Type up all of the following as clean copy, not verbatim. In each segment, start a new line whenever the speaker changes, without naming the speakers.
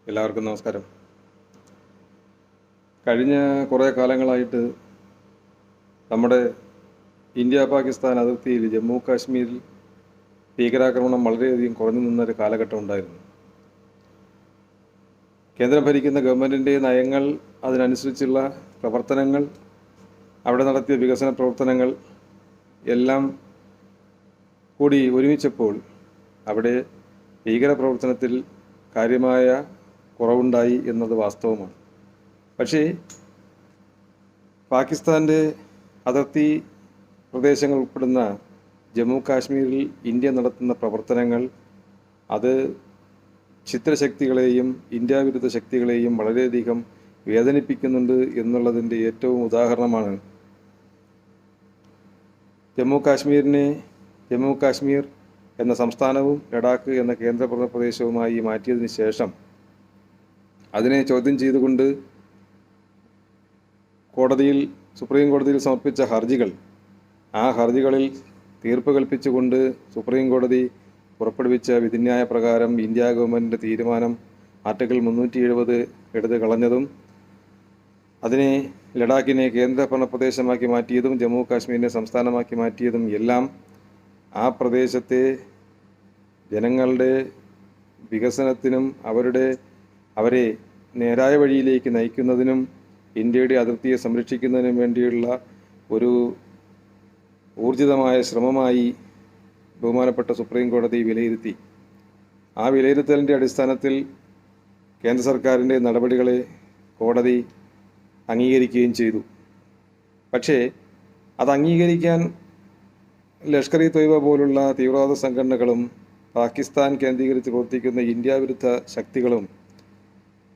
എല്ലാവർക്കും നമസ്കാരം. കഴിഞ്ഞ കുറേ കാലങ്ങളായിട്ട് നമ്മുടെ ഇന്ത്യ പാകിസ്ഥാൻ അതിർത്തിയിൽ ജമ്മു കാശ്മീരിൽ ഭീകരാക്രമണം വളരെയധികം കുറഞ്ഞു നിന്നൊരു കാലഘട്ടം ഉണ്ടായിരുന്നു. കേന്ദ്രം ഭരിക്കുന്ന ഗവൺമെൻറ്റിൻ്റെ നയങ്ങൾ, അതിനനുസരിച്ചുള്ള പ്രവർത്തനങ്ങൾ, അവിടെ നടത്തിയ വികസന പ്രവർത്തനങ്ങൾ എല്ലാം കൂടി ഒരുമിച്ചപ്പോൾ അവിടെ ഭീകരപ്രവർത്തനത്തിൽ കാര്യമായ കുറവുണ്ടായി എന്നത് വാസ്തവമാണ്. പക്ഷേ പാകിസ്ഥാൻ്റെ അതിർത്തി പ്രദേശങ്ങൾ ഉൾപ്പെടുന്ന ജമ്മു കാശ്മീരിൽ ഇന്ത്യ നടത്തുന്ന പ്രവർത്തനങ്ങൾ അത് ചിത്രശക്തികളെയും ഇന്ത്യ വിരുദ്ധ ശക്തികളെയും വളരെയധികം വേദനിപ്പിക്കുന്നുണ്ട് എന്നുള്ളതിൻ്റെ ഏറ്റവും ഉദാഹരണമാണ് ജമ്മു കാശ്മീർ എന്ന സംസ്ഥാനവും ലഡാക്ക് എന്ന കേന്ദ്രഭരണ പ്രദേശവുമായി മാറ്റിയതിന് ശേഷം അതിനെ ചോദ്യം ചെയ്തുകൊണ്ട് സുപ്രീം കോടതിയിൽ സമർപ്പിച്ച ഹർജികൾ, ആ ഹർജികളിൽ തീർപ്പ് കൽപ്പിച്ചുകൊണ്ട് സുപ്രീം കോടതി പുറപ്പെടുവിച്ച വിധിന്യായ പ്രകാരം ഇന്ത്യ ഗവൺമെൻറ്റിൻ്റെ തീരുമാനം ആർട്ടിക്കിൾ 370 എടുത്ത് കളഞ്ഞതും അതിനെ ലഡാക്കിനെ കേന്ദ്രഭരണ പ്രദേശമാക്കി മാറ്റിയതും ജമ്മു കാശ്മീരിനെ സംസ്ഥാനമാക്കി മാറ്റിയതും എല്ലാം ആ പ്രദേശത്തെ ജനങ്ങളുടെ വികസനത്തിനും അവരെ നേരായ വഴിയിലേക്ക് നയിക്കുന്നതിനും ഇന്ത്യയുടെ അതിർത്തിയെ സംരക്ഷിക്കുന്നതിനും വേണ്ടിയുള്ള ഒരു ഊർജിതമായ ശ്രമമായി ബഹുമാനപ്പെട്ട സുപ്രീം കോടതി വിലയിരുത്തി. ആ വിലയിരുത്തലിൻ്റെ അടിസ്ഥാനത്തിൽ കേന്ദ്ര സർക്കാരിൻ്റെ നടപടികളെ കോടതി അംഗീകരിക്കുകയും ചെയ്തു. പക്ഷേ അത് അംഗീകരിക്കാൻ ലഷ്കർ ഇ തൊയ്ബ പോലുള്ള തീവ്രവാദ സംഘടനകളും പാകിസ്ഥാൻ കേന്ദ്രീകരിച്ച് പ്രവർത്തിക്കുന്ന ഇന്ത്യ വിരുദ്ധ ശക്തികളും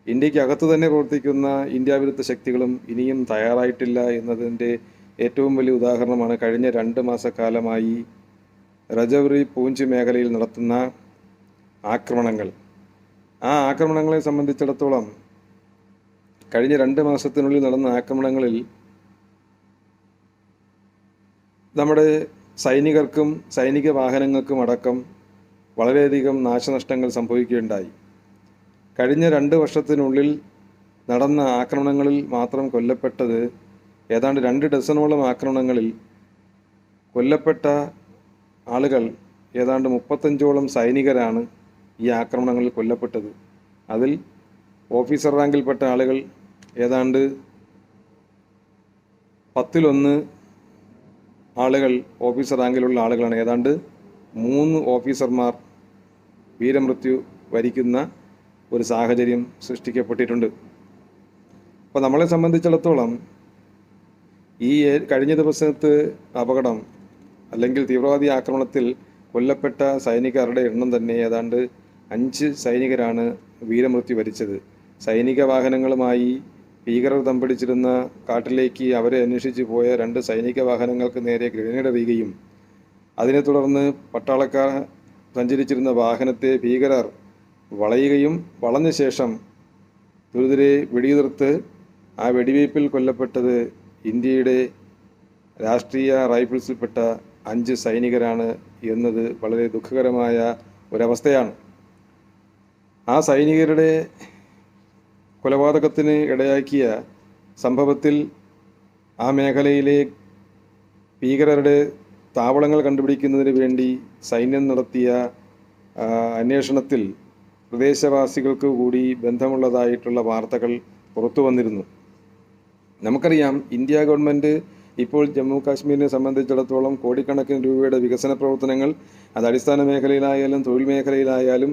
ഇന്ത്യക്കകത്ത് തന്നെ പ്രവർത്തിക്കുന്ന ഇന്ത്യ വിരുദ്ധ ശക്തികളും ഇനിയും തയ്യാറായിട്ടില്ല എന്നതിൻ്റെ ഏറ്റവും വലിയ ഉദാഹരണമാണ് കഴിഞ്ഞ 2 മാസക്കാലമായി രജൗരി, പൂഞ്ച് മേഖലയിൽ നടത്തുന്ന ആക്രമണങ്ങൾ. ആ ആക്രമണങ്ങളെ സംബന്ധിച്ചിടത്തോളം കഴിഞ്ഞ 2 മാസത്തിനുള്ളിൽ നടന്ന ആക്രമണങ്ങളിൽ നമ്മുടെ സൈനികർക്കും സൈനിക വാഹനങ്ങൾക്കും അടക്കം വളരെയധികം നാശനഷ്ടങ്ങൾ സംഭവിക്കുകയുണ്ടായി. കഴിഞ്ഞ 2 വർഷത്തിനുള്ളിൽ നടന്ന ആക്രമണങ്ങളിൽ മാത്രം കൊല്ലപ്പെട്ടത് ഏതാണ്ട് 2 ഡസനോളം ആക്രമണങ്ങളിൽ കൊല്ലപ്പെട്ട ആളുകൾ ഏതാണ്ട് 35ഓളം സൈനികരാണ് ഈ ആക്രമണങ്ങളിൽ കൊല്ലപ്പെട്ടത്. അതിൽ ഓഫീസർ റാങ്കിൽപ്പെട്ട ആളുകൾ ഏതാണ്ട് 10-1 ആളുകൾ ഓഫീസർ റാങ്കിലുള്ള ആളുകളാണ്. ഏതാണ്ട് 3 ഓഫീസർമാർ വീരമൃത്യു വരിക്കുന്ന ഒരു സാഹചര്യം സൃഷ്ടിക്കപ്പെട്ടിട്ടുണ്ട്. അപ്പോൾ നമ്മളെ സംബന്ധിച്ചിടത്തോളം ഈ കഴിഞ്ഞ ദിവസത്തെ അപകടം അല്ലെങ്കിൽ തീവ്രവാദി ആക്രമണത്തിൽ കൊല്ലപ്പെട്ട സൈനികരുടെ എണ്ണം തന്നെ ഏതാണ്ട് 5 സൈനികരാണ് വീരമൃത്യു വരിച്ചത്. സൈനിക വാഹനങ്ങളുമായി ഭീകരർ തമ്പടിച്ചിരുന്ന കാട്ടിലേക്ക് അവരെ അന്വേഷിച്ച് പോയ 2 സൈനിക വാഹനങ്ങൾക്ക് നേരെ ഗ്രനേഡ് എറിയുകയും അതിനെ തുടർന്ന് പട്ടാളക്കാർ സഞ്ചരിച്ചിരുന്ന വാഹനത്തെ ഭീകരർ വളയുകയും വളഞ്ഞ ശേഷം ദുരിതരെ വെടിയുതിർത്ത് ആ വെടിവയ്പ്പിൽ കൊല്ലപ്പെട്ടത് ഇന്ത്യയുടെ രാഷ്ട്രീയ റൈഫിൾസിൽപ്പെട്ട 5 സൈനികരാണ് എന്നത് വളരെ ദുഃഖകരമായ ഒരവസ്ഥയാണ്. ആ സൈനികരുടെ കൊലപാതകത്തിന് ഇടയാക്കിയ സംഭവത്തിൽ ആ മേഖലയിലെ ഭീകരരുടെ താവളങ്ങൾ കണ്ടുപിടിക്കുന്നതിന് വേണ്ടി സൈന്യം നടത്തിയ അന്വേഷണത്തിൽ പ്രദേശവാസികൾക്ക് കൂടി ബന്ധമുള്ളതായിട്ടുള്ള വാർത്തകൾ പുറത്തു വന്നിരുന്നു. നമുക്കറിയാം, ഇന്ത്യ ഗവൺമെൻറ് ഇപ്പോൾ ജമ്മു കാശ്മീരിനെ സംബന്ധിച്ചിടത്തോളം കോടിക്കണക്കിന് രൂപയുടെ വികസന പ്രവർത്തനങ്ങൾ അത് അടിസ്ഥാന മേഖലയിലായാലും തൊഴിൽ മേഖലയിലായാലും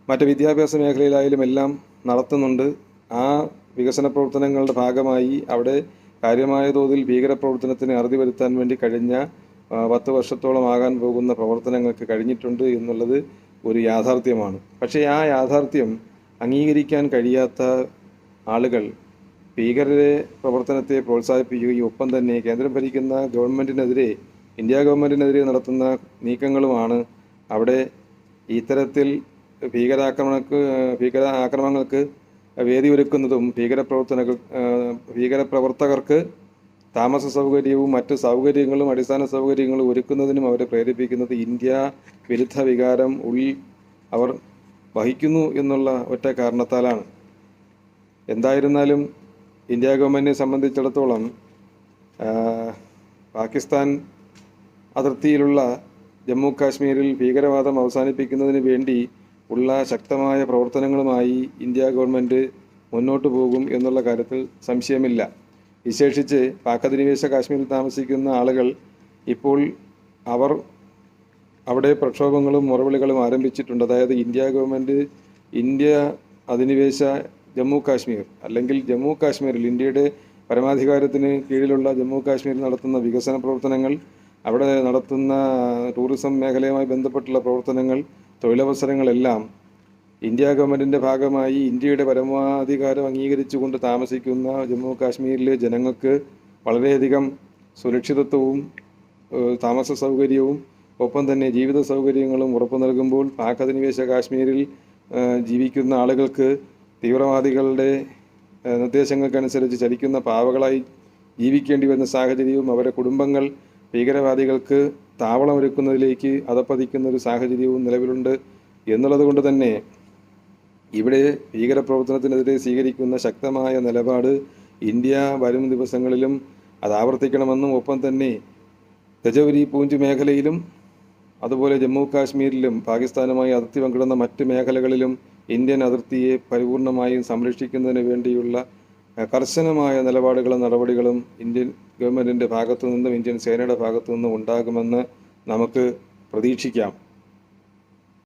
മറ്റ് വിദ്യാഭ്യാസ മേഖലയിലായാലും എല്ലാം നടത്തുന്നുണ്ട്. ആ വികസന പ്രവർത്തനങ്ങളുടെ ഭാഗമായി അവിടെ കാര്യമായ തോതിൽ ഭീകരപ്രവർത്തനത്തിന് അറുതി വരുത്താൻ വേണ്ടി കഴിഞ്ഞ 10 വർഷത്തോളം ആകാൻ പോകുന്ന പ്രവർത്തനങ്ങൾക്ക് കഴിഞ്ഞിട്ടുണ്ട് എന്നുള്ളത് ഒരു യാഥാർത്ഥ്യമാണ്. പക്ഷേ ആ യാഥാർത്ഥ്യം അംഗീകരിക്കാൻ കഴിയാത്ത ആളുകൾ ഭീകരരെ പ്രവർത്തനത്തെ പ്രോത്സാഹിപ്പിക്കുകയും ഒപ്പം തന്നെ കേന്ദ്രം ഭരിക്കുന്ന ഇന്ത്യ ഗവൺമെൻറ്റിനെതിരെ നടത്തുന്ന നീക്കങ്ങളുമാണ് അവിടെ ഇത്തരത്തിൽ ഭീകരാക്രമണങ്ങൾക്ക് വേദിയൊരുക്കുന്നതും ഭീകരപ്രവർത്തകർക്ക് താമസ സൗകര്യവും മറ്റ് സൗകര്യങ്ങളും അടിസ്ഥാന സൗകര്യങ്ങളും ഒരുക്കുന്നതിനും അവരെ പ്രേരിപ്പിക്കുന്നത് ഇന്ത്യ വിരുദ്ധ വികാരം അവർ വഹിക്കുന്നു എന്നുള്ള ഒറ്റ കാരണത്താലാണ്. എന്തായിരുന്നാലും ഇന്ത്യ ഗവൺമെൻറ്റിനെ സംബന്ധിച്ചിടത്തോളം പാകിസ്ഥാൻ അതിർത്തിയിലുള്ള ജമ്മു കാശ്മീരിൽ ഭീകരവാദം അവസാനിപ്പിക്കുന്നതിന് വേണ്ടി ഉള്ള ശക്തമായ പ്രവർത്തനങ്ങളുമായി ഇന്ത്യ ഗവൺമെൻറ് മുന്നോട്ട് പോകും എന്നുള്ള കാര്യത്തിൽ സംശയമില്ല. വിശേഷിച്ച് പാക് അധിനിവേശ കാശ്മീരിൽ താമസിക്കുന്ന ആളുകൾ ഇപ്പോൾ അവിടെ പ്രക്ഷോഭങ്ങളും മുറവിളികളും ആരംഭിച്ചിട്ടുണ്ട്. അതായത് ഇന്ത്യ അധിനിവേശ ജമ്മു കാശ്മീർ അല്ലെങ്കിൽ ജമ്മു കാശ്മീരിൽ ഇന്ത്യയുടെ പരമാധികാരത്തിന് കീഴിലുള്ള ജമ്മു കാശ്മീരിൽ നടത്തുന്ന വികസന പ്രവർത്തനങ്ങൾ, അവിടെ നടത്തുന്ന ടൂറിസം മേഖലയുമായി ബന്ധപ്പെട്ടുള്ള പ്രവർത്തനങ്ങൾ, തൊഴിലവസരങ്ങളെല്ലാം ഇന്ത്യ ഗവൺമെൻറ്റിൻ്റെ ഭാഗമായി ഇന്ത്യയുടെ പരമാധികാരം അംഗീകരിച്ചുകൊണ്ട് താമസിക്കുന്ന ജമ്മു കാശ്മീരിലെ ജനങ്ങൾക്ക് വളരെയധികം സുരക്ഷിതത്വവും താമസ സൗകര്യവും ഒപ്പം തന്നെ ജീവിത സൗകര്യങ്ങളും ഉറപ്പു നൽകുമ്പോൾ പാക് അധിനിവേശ കാശ്മീരിൽ ജീവിക്കുന്ന ആളുകൾക്ക് തീവ്രവാദികളുടെ നിർദ്ദേശങ്ങൾക്കനുസരിച്ച് ചലിക്കുന്ന പാവകളായി ജീവിക്കേണ്ടി വരുന്ന സാഹചര്യവും അവരുടെ കുടുംബങ്ങൾ ഭീകരവാദികൾക്ക് താവളമൊരുക്കുന്നതിലേക്ക് അധപ്പതിക്കുന്ന ഒരു സാഹചര്യവും നിലവിലുണ്ട് എന്നുള്ളത് കൊണ്ട് തന്നെ ഇവിടെ ഭീകരപ്രവർത്തനത്തിനെതിരെ സ്വീകരിക്കുന്ന ശക്തമായ നിലപാട് ഇന്ത്യ വരും ദിവസങ്ങളിലും അത് ആവർത്തിക്കണമെന്നും ഒപ്പം തന്നെ രജൌരി പൂഞ്ച് മേഖലയിലും അതുപോലെ ജമ്മു കാശ്മീരിലും പാകിസ്ഥാനുമായി അതിർത്തി പങ്കിടുന്ന മറ്റ് മേഖലകളിലും ഇന്ത്യൻ അതിർത്തിയെ പരിപൂർണമായും സംരക്ഷിക്കുന്നതിന് വേണ്ടിയുള്ള കർശനമായ നിലപാടുകളും നടപടികളും ഇന്ത്യൻ ഗവൺമെൻറ്റിൻ്റെ ഭാഗത്തു നിന്നും ഇന്ത്യൻ സേനയുടെ ഭാഗത്തു നിന്നും ഉണ്ടാകുമെന്ന് നമുക്ക് പ്രതീക്ഷിക്കാം.